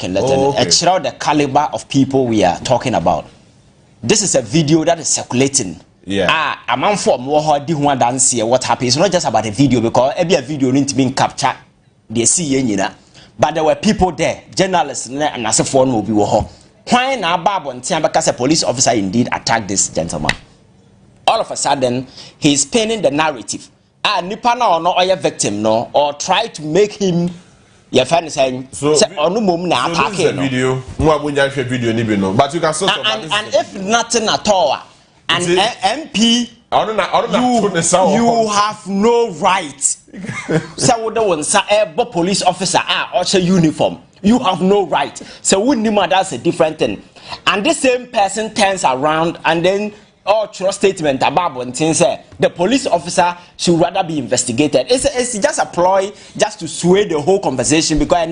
can let the caliber of people we are talking about. This is a video that is circulating. Yeah. A man for more di one dance here. What happens? It's not just about a video because every video need to be captured. They see you know. But there were people there, journalists and as a phone will be why now Bible because a police officer indeed attacked this gentleman. All of a sudden, he's spinning the narrative. Nipa na or not a victim no or try to make him your friend saying so no mum na attack video no but you can still and if nothing at all and MP you have no right so the one say police officer or uniform you have no right so we know that's a different thing and the same person turns around and then trust statement about one thing say the police officer should rather be investigated. It's just a ploy just to sway the whole conversation because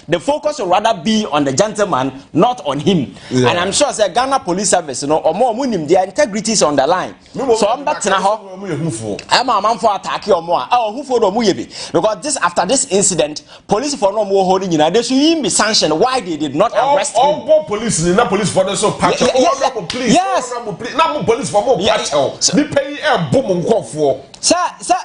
the focus will rather be on the gentleman, not on him. Yeah. And I'm sure the Ghana Police Service, or more munim, their integrity is on the line. So I'm back to now. I'm a man for attack or more. Oh, who for the muyebi? Because after this incident, police for no more holding in. They should even be sanctioned. Why they did not arrest him? All police, not police for the so patch. Yes. Not police for more patch. They pay a boom for. Sir,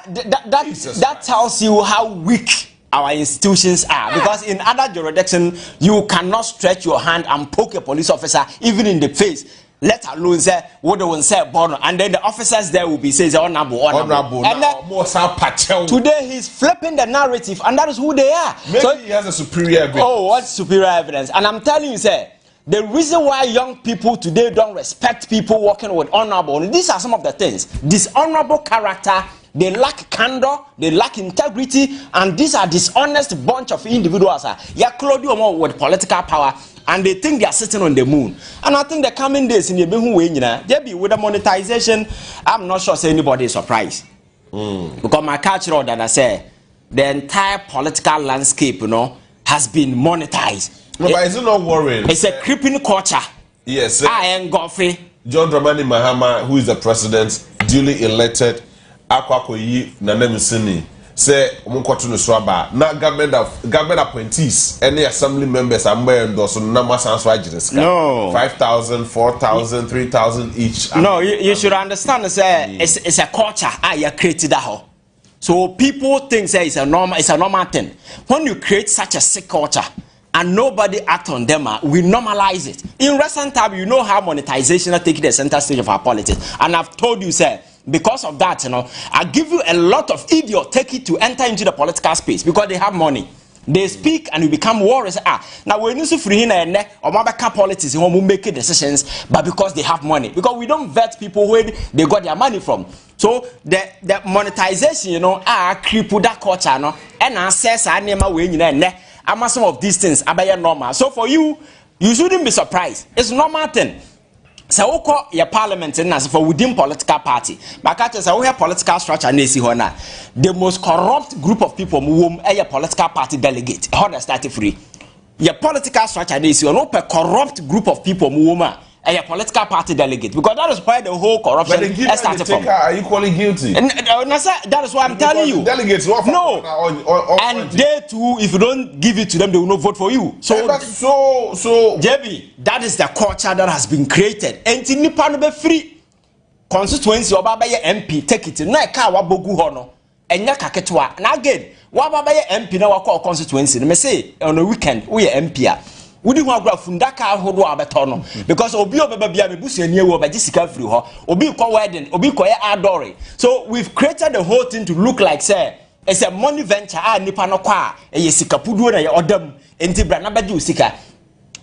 that tells you how weak our institutions are, because in other jurisdictions you cannot stretch your hand and poke a police officer even in the face, let alone say what they will say bono, and then the officers there will be saying honorable. And then today he's flipping the narrative, and that is who they are. Maybe so he has a superior evidence. Oh, what superior evidence? And I'm telling you, sir, the reason why young people today don't respect people working with honorable, these are some of the things. Dishonorable character. They lack candor, they lack integrity, and these are dishonest bunch of individuals. Yeah, Claudio with political power, and they think they are sitting on the moon. And I think the coming days in the way, with the monetization, I'm not sure anybody is surprised. Because my culture, that I say, the entire political landscape, has been monetized. No, but is it not worrying? It's a creeping culture. Yes. I am Godfrey. John Dramani Mahama, who is the president, duly elected. Akwakoyi na Nemisini say omunkoto no swaba na government appointees any assembly members are more endorse na masanso agiriska. No 5,000 4,000 3,000 each. No, you should understand say it's a culture you created that. So people think say it's a normal thing. When you create such a sick culture and nobody act on them, we normalize it. In recent time, you know how monetization are taking the center stage of our politics, and I've told you, sir. Because of that, I give you a lot of idiots take it to enter into the political space because they have money. They speak and you become warriors. Now we need to free and or politics who make decisions, but because they have money. Because we don't vet people where they got their money from. So the monetization, cripple that culture, and access and some of these things are normal. So for you shouldn't be surprised. It's a normal thing. So we call your parliament as for within political party. But so we have political structure the most corrupt group of people who a political party delegate. How does that free? Your political structure is a corrupt group of people who a political party delegate, because that is why the whole corruption started from. Are equally guilty? That is why I'm telling you. Delegates no, and they too, if you don't give it to them, they will not vote for you. So JB, that is the culture that has been created. And in Nippon be free constituency or MP take it. Na ka wabogu hono. Enya kaketwa. And again, wababa MP na wako constituency. Me say on a weekend we MP. Would you want Fundaka hold abetono? Because Obi Obabia Busia near Wabajisica free her, Obi ko wedding, Obi ko adore. So we've created the whole thing to look like say it's a money venture, Nipano kwa, a Yesikapudu and Odam, and Tibranabaju Sika.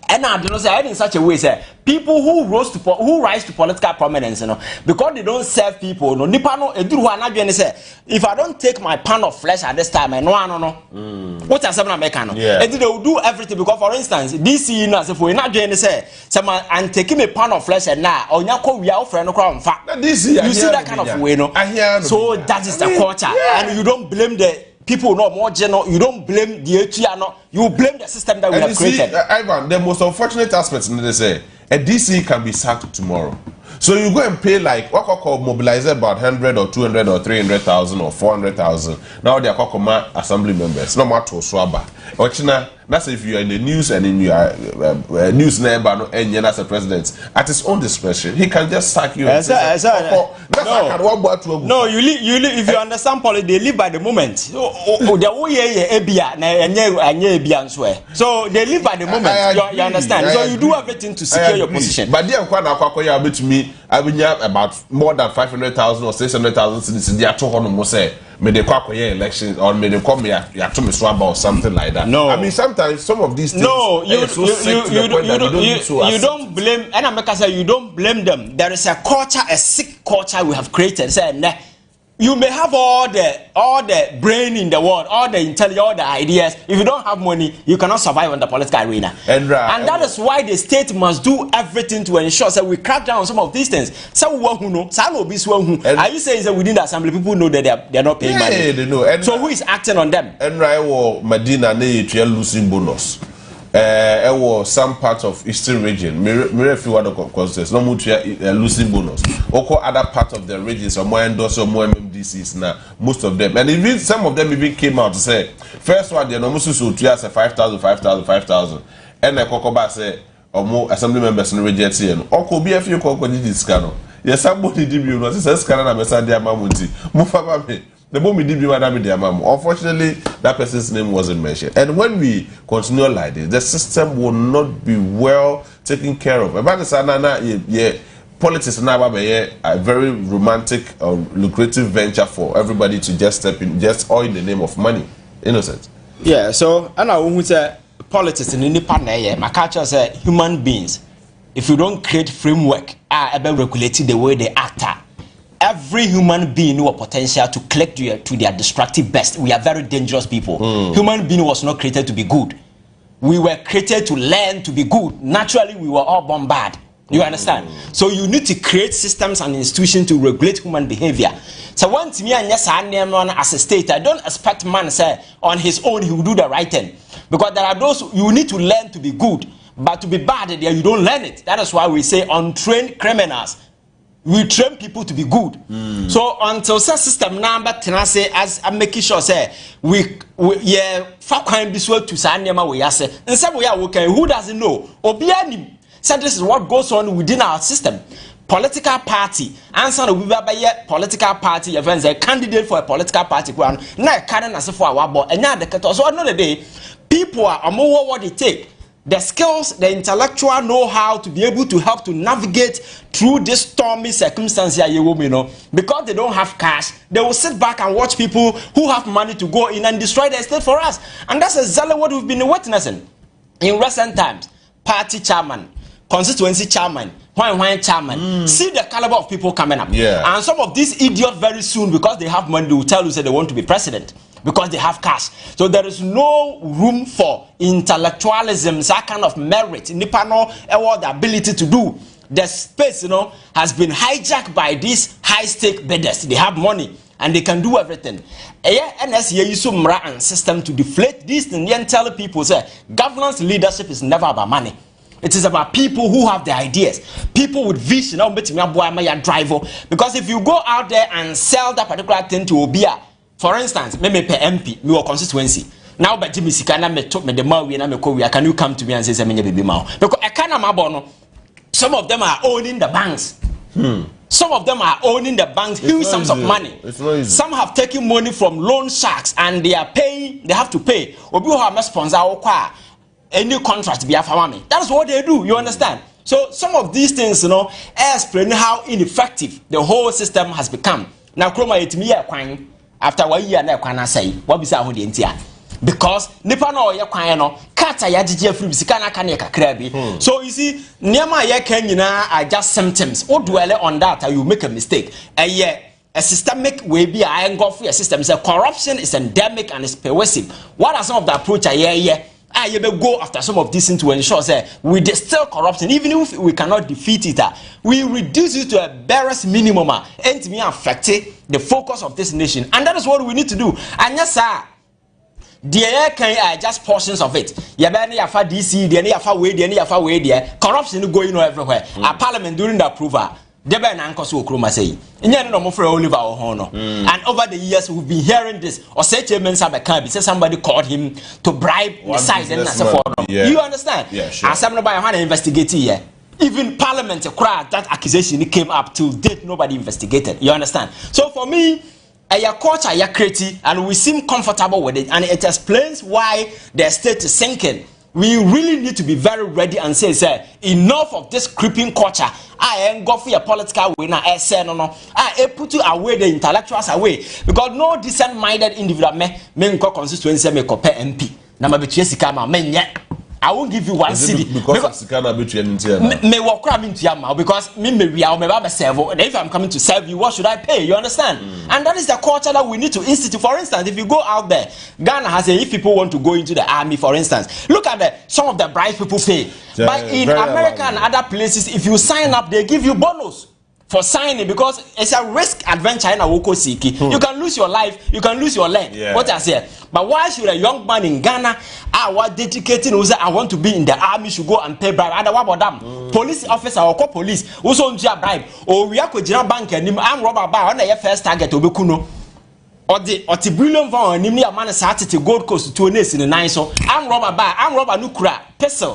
And I don't say in such a way, say people who rise to political prominence, because they don't serve people. No, Nipano Edru say if I don't take my pound of flesh at this time, I no. What are some Americano? Yeah. And they will do everything because, for instance, this year, if we're not doing say someone and taking a pound of flesh and now, or Yako, we are offering no crown fat. You see that kind of way, no? So that is the culture, and you don't blame the people no more general. You don't blame the HRN, you blame the system that we have created. Ivan, the most unfortunate aspect in this say a DC can be sacked tomorrow. So you go and pay like what call mobilize about 100 or 200 or 300,000 or 400,000. Now they are called assembly members. No matter swaba. Ochina That's if you are in the news and in your news neighbor and as a president, at his own discretion, he can just sack you. No, you live. If you understand politics, they live by the moment. So they live by the moment. You understand? So you do everything to secure your position. But there, I mean, about more than 500,000 or 600,000 citizens. They are talking say, may they call election or may they come here to me swab or something like that. No, I mean sometimes some of these things. No, you don't blame. And I say you don't blame them. There is a culture, a sick culture we have created. Say, nah, you may have all the brain in the world, all the intelligence, all the ideas. If you don't have money, you cannot survive on the political arena. And that is why the state must do everything to ensure that we crack down on some of these things. Are you saying that within the assembly, people know that they are not paying money? Yeah, they know. So who is acting on them? And Medina losing bonus. Was some part of Eastern region. Many few other constituencies. No more losing bonus. Oko other part of the regions or more endorse or more MMDCs now. Most of them, and even some of them even came out to say, first one they no musu so to say 5,000, and the Kokoba say or more assembly members in the region say, Oko be a few Koko did this scandal. Yes, somebody did you know. Says Canada Messadia Mamunti. Mufaba me. The moment did you unfortunately, that person's name wasn't mentioned. And when we continue like this, the system will not be well taken care of. About the politics now a very romantic or lucrative venture for everybody to just step in, just all in the name of money. Innocent. Yeah, so and I want to say politics in any partner, my culture say human beings, if you don't create framework, are about regulating the way they act. Every human being who has potential to click to their destructive best. We are very dangerous people. Human being was not created to be good. We were created to learn to be good. Naturally, we were all born bad. You understand? So you need to create systems and institutions to regulate human behavior. So once me and yes, as a state, I don't expect man say on his own he will do the right thing, because there are those you need to learn to be good, but to be bad there you don't learn it. That is why we say untrained criminals. We train people to be good. So until such system number say as I'm making sure say we fuck crime this way to Sanyama we say and some we are okay. Who doesn't know? Obianim. So this is what goes on within our system. Political party. Answer we by political party events a candidate for a political party. Now can't answer for our board and now the so another day people are more what they take. The skills, the intellectual know-how to be able to help to navigate through this stormy circumstances, because they don't have cash, they will sit back and watch people who have money to go in and destroy the estate for us. And that's exactly what we've been witnessing in recent times. Party chairman, constituency chairman, chairman. See the caliber of people coming up. Yeah. And some of these idiots very soon, because they have money, they will tell you that they want to be president. Because they have cash. So there is no room for intellectualism, that kind of merit. Nipano, the ability to do. The space, has been hijacked by these high-stake bidders. They have money and they can do everything. NSA use and system to deflate this and tell people say governance leadership is never about money. It is about people who have the ideas, people with vision. Because if you go out there and sell that particular thing to Obia, for instance, me pay MP, me or constituency. Now, but Jimmy Sikana me took me the Maui and I can you come to me and say, baby Mao? Because I can't amabono. Some of them are owning the banks. Some of them are owning the banks, huge sums of money. Some have taken money from loan sharks and they are paying, they have to pay. Obi have sponsor any contract be a family. That's what they do, you understand? So some of these things, explain how ineffective the whole system has become. Now, Chroma it me a after 1 year na kwana say what be say ho de ntia because nipa na oye kwan no kata ya gigi free sika na aka na kakra bi. So you see niema ya kan nyina are just symptoms. O dwell on that you make a mistake. A systemic way be I engulf your system. Say corruption is endemic and is pervasive. What are some of the approach you may go after some of these things to ensure say we distill corruption, even if we cannot defeat it, we reduce it to a barest minimum and to affect the focus of this nation. And that is what we need to do. And yes, sir, there can just portions of it. DC, corruption going on everywhere. Our parliament during the approval. Debe na nkoso okroma say. Nya no mo frɛ Oliver Ohono. And over the years we've been hearing this. Or say chairman Sabeka say somebody called him to bribe the side and that's for. You understand? Yeah, sure. As somebody want to investigate here. Even Parliament that accusation came up till date nobody investigated. You understand? So for me, a culture a creative and we seem comfortable with it and it explains why the state is sinking. We really need to be very ready and say enough of this creeping culture. I ain't go for your political winner. I say no. I put you away the intellectuals away because no decent-minded individual me constituency me compare MP. Na mabetie sika ma menye. I won't give you one city because Sikana between me walk crab into your mouth because me we are me serve. If I'm coming to serve you, what should I pay? You understand? And that is the culture that we need to institute. For instance, if you go out there, Ghana has a if people want to go into the army, for instance, look at some of the bribes people pay. But in America and other places, if you sign up, they give you bonus for signing because it's a risk adventure in Awoko Siki. You can lose your life, you can lose your leg. Yeah. What I say. But why should a young man in Ghana dedicating who say I want to be in the army should go and pay bribe? What about them? Police officer or police also on bribe or we are going to bank and I'm robber bar on the first target Obekuno. Or the brilliant van and a man started to Gold Coast to a nation in the nine so I'm robber bar, I'm robber nukra, pestle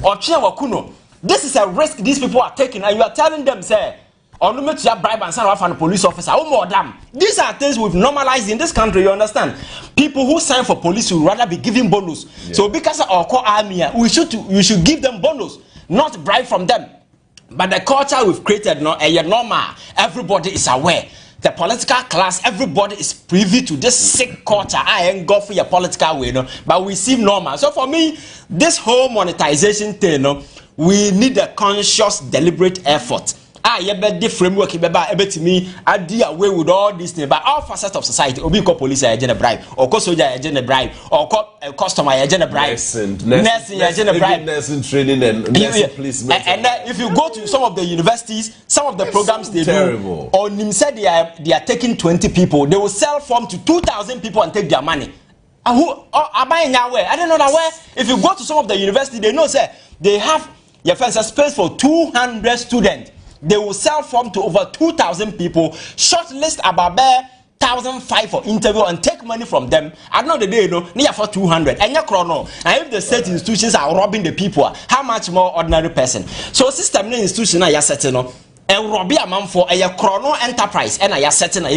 or Chiawakuno. This is a risk these people are taking and you are telling them say or no make bribe and sign off on a police officer. Oh more damn. These are things we've normalized in this country, you understand? People who sign for police would rather be given bonus. Yeah. So because of our core army, we should give them bonus, not bribe from them. But the culture we've created no normal. Everybody is aware. The political class, everybody is privy to this sick culture. I ain't go for your political way, no, but we seem normal. So for me, this whole monetization thing, no, we need a conscious, deliberate effort. You bet the framework you bet me I deal away with all these things but all facets of society obi call police agent bribe or call soldier agent bribe or call customer agent bribe nursing agent bribe nursing training and nursing police and if you go to some of the universities some of the programs they terrible. Do or Nim said they are taking 20 people they will sell form to 2,000 people and take their money and who are buying your way I don't know that way if you go to some of the university they know say they have your fence space for 200 students. They will sell form to over 2,000 people, shortlist about 1,005 for interview and take money from them. At the end of the day, you know, near for 200. And if the state institutions are robbing the people, how much more ordinary person? So system institution are setting up. And Robbie a man for a chrono enterprise and I setting a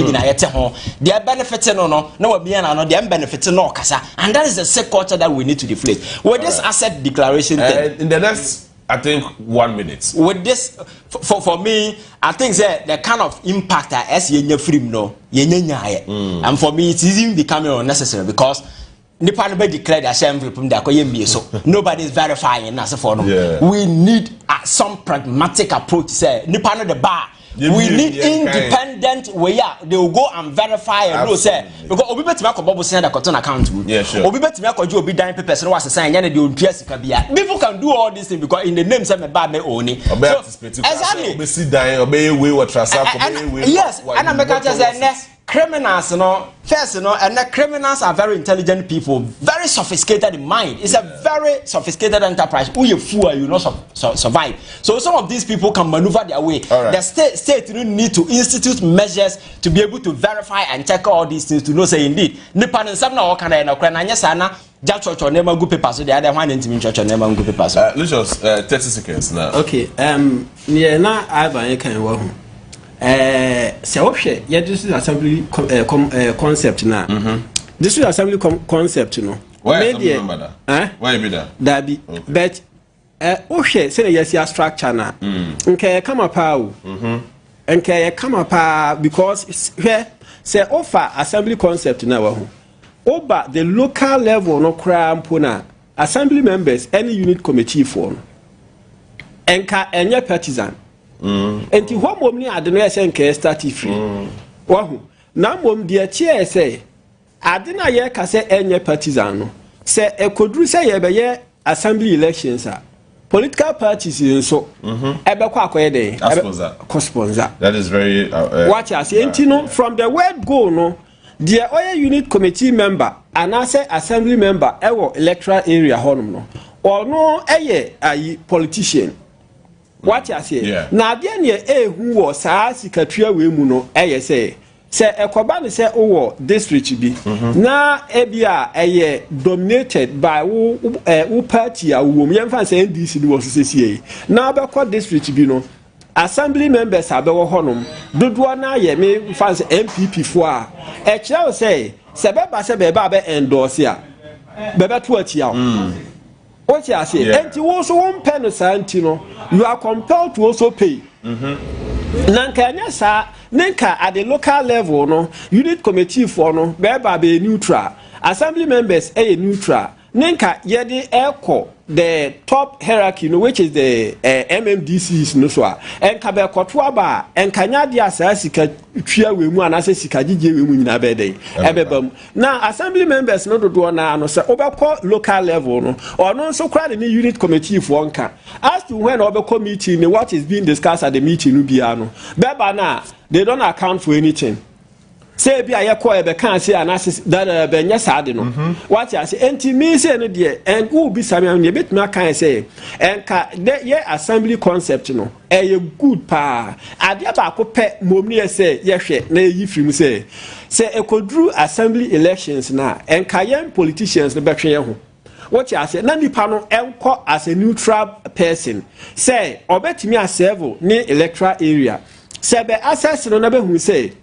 they are benefiting or no be an they are benefiting no casa. And that is the sick culture that we need to deflate. With this asset declaration in the next I think 1 minute. With this, for me, I think that the kind of impact as you frame no, and for me it's even becoming unnecessary because Nipa be declared a shame from the so nobody is verifying as for them. We need some pragmatic approach. Say Nipa no the bar. We need independent way. They will go and verify and know say because obi betimi akobobo send a cotton account. Yeah, sure. Obi betimi akojo obi dan papers no was sign yana dey dress kabia. People can do all these things because in the name say me ba me own. Exactly. Obi si dan obi we what trasa obi we. Yes, and I make say criminals first and the criminals are very intelligent people, very sophisticated in mind. It's a very sophisticated enterprise. Who you fool, you not survive. So some of these people can maneuver their way. Right. The state need to institute measures to be able to verify and check all these things to know say indeed nipa and some na kind of na sana just church or never good papers so the other one in church or never good papers. Lucius, 30 seconds now. Okay, yeah, now I have a kind of say this is assembly concept now. This is assembly concept, you know. Why you remember that? Why you be that? That be, but say yes, your structure now. Okay, come up how. Okay, come up because here say offer assembly concept now. Over the local level, no crime puna assembly members any unit committee for. Enka any partisan. Enti ho mom ni ade no yese nke start free wahu na mom de tie say ade na ye ka say enye partisan no say ekoduru say ye be ye assembly elections a political parties nso ebe kwa akoye den sponsor that is very watch as enti no from the word go no the oil unit committee member and I say assembly member ewo electoral area honum no or no eye ayi politician What you say? Now, then, who was Sikatria Wimuno, say Ekobani say district be na ebia dominated by who party a wo yemfa say NDC was CCA na be district be no assembly members abewo honom dodo na ye me fans MPP fo a e kire say be ba endorse a be to atia what you say enti wo so won pay no santi no you are compelled to also pay nanka nyasa nenka at the local level no unit committee for no be neutral assembly members neutral nenka yede eko the top hierarchy no which is the MMDCs no so enka be kotoa ba enka nya dia sika twia we mu anase sika gige we mu nyina be dey ebebam na assembly members no dodo na no se obekọ local level no ono so kra the unit committee for nka as to when obekọ meeting what is being discussed at the meeting no bia no beba na they don't account for anything. Say be a call a can say analysis that be nyasade no what you say enti me say no de and who be Samuel ye bit me can say and ye assembly concept no e good pa ade ba ko pe momni say ye hwe na yi firim say e kodru assembly elections na and kayen politicians no betwe ye ho what you say na nipa no enko as a neutral person say obetimi a serve ni electoral area say be access no na be hu say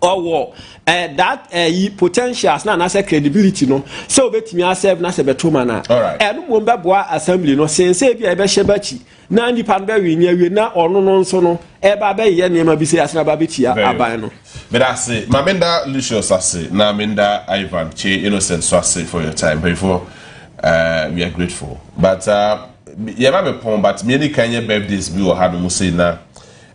or that potentials na say credibility no so betimi accept na say betoma na enu mo mbeboa assembly no sense bia e be shebachi na nipa no be wi awie na ono no nso no e ba be ye nema bi say asena ba betia aban no but I say Mamenda Lucius ase na Mamenda Ivan Che Innocent so ase for your time before we are grateful but yeah ma be pon but me any kind birthdays bi o ha no say na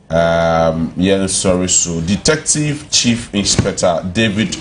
yeah, sorry, so Detective Chief Inspector David